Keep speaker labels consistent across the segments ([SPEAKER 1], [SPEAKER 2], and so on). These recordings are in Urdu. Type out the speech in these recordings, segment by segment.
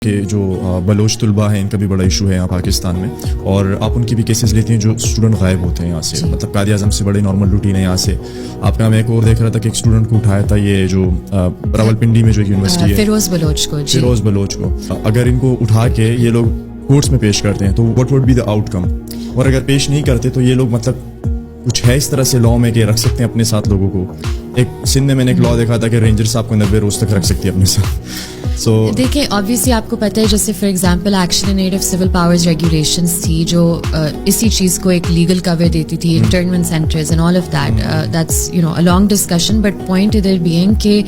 [SPEAKER 1] کہ جو بلوچ طلباء ہیں ان کا بھی بڑا ایشو ہے یہاں پاکستان میں, اور آپ ان کی بھی کیسز لیتی ہیں جو اسٹوڈنٹ غائب ہوتے ہیں یہاں سے, مطلب قائد اعظم سے بڑے نارمل روٹین ہے یہاں سے. آپ کا میں ایک اور دیکھ رہا تھا کہ ایک اسٹوڈنٹ کو اٹھایا تھا یہ جو راولپنڈی میں جو یونیورسٹی ہے, فیروز بلوچ کو. اگر ان کو اٹھا کے یہ لوگ کورٹس میں پیش کرتے ہیں تو what would be the outcome, اور اگر پیش نہیں کرتے تو یہ لوگ مطلب کچھ ہے اس طرح سے لا میں کہ رکھ سکتے ہیں اپنے ساتھ لوگوں کو. ایک سندھ میں نے ایک لا دیکھا تھا کہ رینجر صاحب کو 90 روز تک رکھ سکتی ہے اپنے ساتھ. سو
[SPEAKER 2] دیکھیں آبویسلی آپ کو پتہ ہے جیسے for example action in aid of civil powers regulations تھی جو اسی چیز کو ایک لیگل کور دیتی تھی, entertainment centres and all of that, that's you know a long discussion, but point ادھر بینگ کہ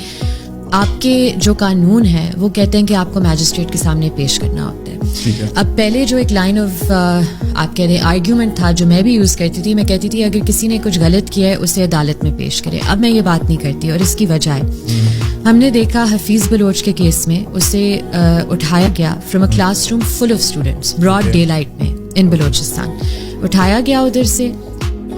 [SPEAKER 2] آپ کے جو قانون ہے وہ کہتے ہیں کہ آپ کو میجسٹریٹ کے سامنے پیش کرنا ہوتا ہے. اب پہلے جو ایک لائن آف آپ کہہ رہے آرگیومنٹ تھا جو میں بھی یوز کرتی تھی, میں کہتی تھی اگر کسی نے کچھ غلط کیا ہے اسے عدالت میں پیش کرے. اب میں یہ بات نہیں کرتی, اور اس کی وجہ ہے ہم نے دیکھا حفیظ بلوچ کے کیس میں اسے اٹھایا گیا from a classroom full of students broad daylight میں ان بلوچستان, اٹھایا گیا ادھر سے.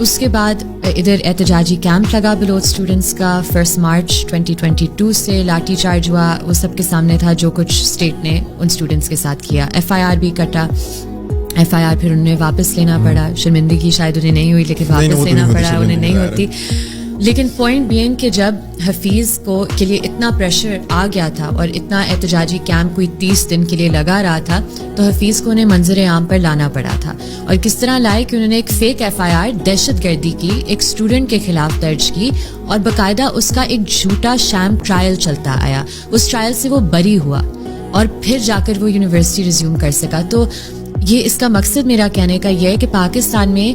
[SPEAKER 2] اس کے بعد ادھر احتجاجی کیمپ لگا بلوچ اسٹوڈنٹس کا 1 مارچ 2022 سے, لاٹھی چارج ہوا, وہ سب کے سامنے تھا جو کچھ اسٹیٹ نے ان اسٹوڈنٹس کے ساتھ کیا. FIR بھی کٹا, FIR پھر انہیں واپس لینا پڑا, شرمندگی شاید انہیں نہیں ہوئی لیکن واپس لینا پڑا, انہیں نہیں ہوتی. لیکن پوائنٹ بینگ کہ جب حفیظ کو کے لیے اتنا پریشر آ گیا تھا اور اتنا احتجاجی کیمپ کوئی 30 دن کے لیے لگا رہا تھا, تو حفیظ کو انہیں منظر عام پر لانا پڑا تھا. اور کس طرح لائے کہ انہوں نے ایک فیک FIR دہشت گردی کی ایک اسٹوڈنٹ کے خلاف درج کی, اور باقاعدہ اس کا ایک جھوٹا شام ٹرائل چلتا آیا. اس ٹرائل سے وہ بری ہوا اور پھر جا کر وہ یونیورسٹی ریزیوم کر سکا. تو یہ اس کا مقصد میرا کہنے کا یہ ہے کہ پاکستان میں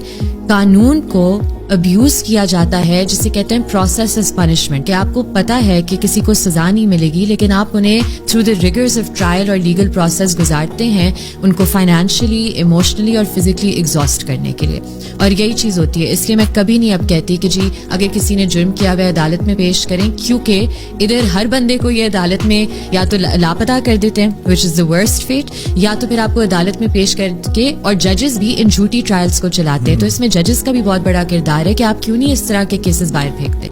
[SPEAKER 2] قانون کو ابیوز کیا جاتا ہے جسے کہتے ہیں پروسیس از پنشمنٹ, کہ آپ کو پتہ ہے کہ کسی کو سزا نہیں ملے گی لیکن آپ انہیں تھرو دا ریگرز آف ٹرائل اور لیگل پروسیس گزارتے ہیں ان کو فائنینشلی, ایموشنلی اور فزیکلی ایگزاسٹ کرنے کے لیے. اور یہی چیز ہوتی ہے. اس لیے میں کبھی نہیں اب کہتی کہ جی اگر کسی نے جرم کیا ہوا عدالت میں پیش کریں, کیونکہ ادھر ہر بندے کو یہ عدالت میں یا تو لاپتہ کر دیتے ہیں وچ از دا ورسٹ فیٹ, یا تو پھر آپ کو عدالت میں پیش کر کے, اور ججز بھی ان جھوٹی ٹرائلس کو چلاتے ہیں. تو اس میں ججز کا بھی بہت بڑا کردار ہے کہ آپ کیوں نہیں اس طرح کے کیسز باہر پھینکتے.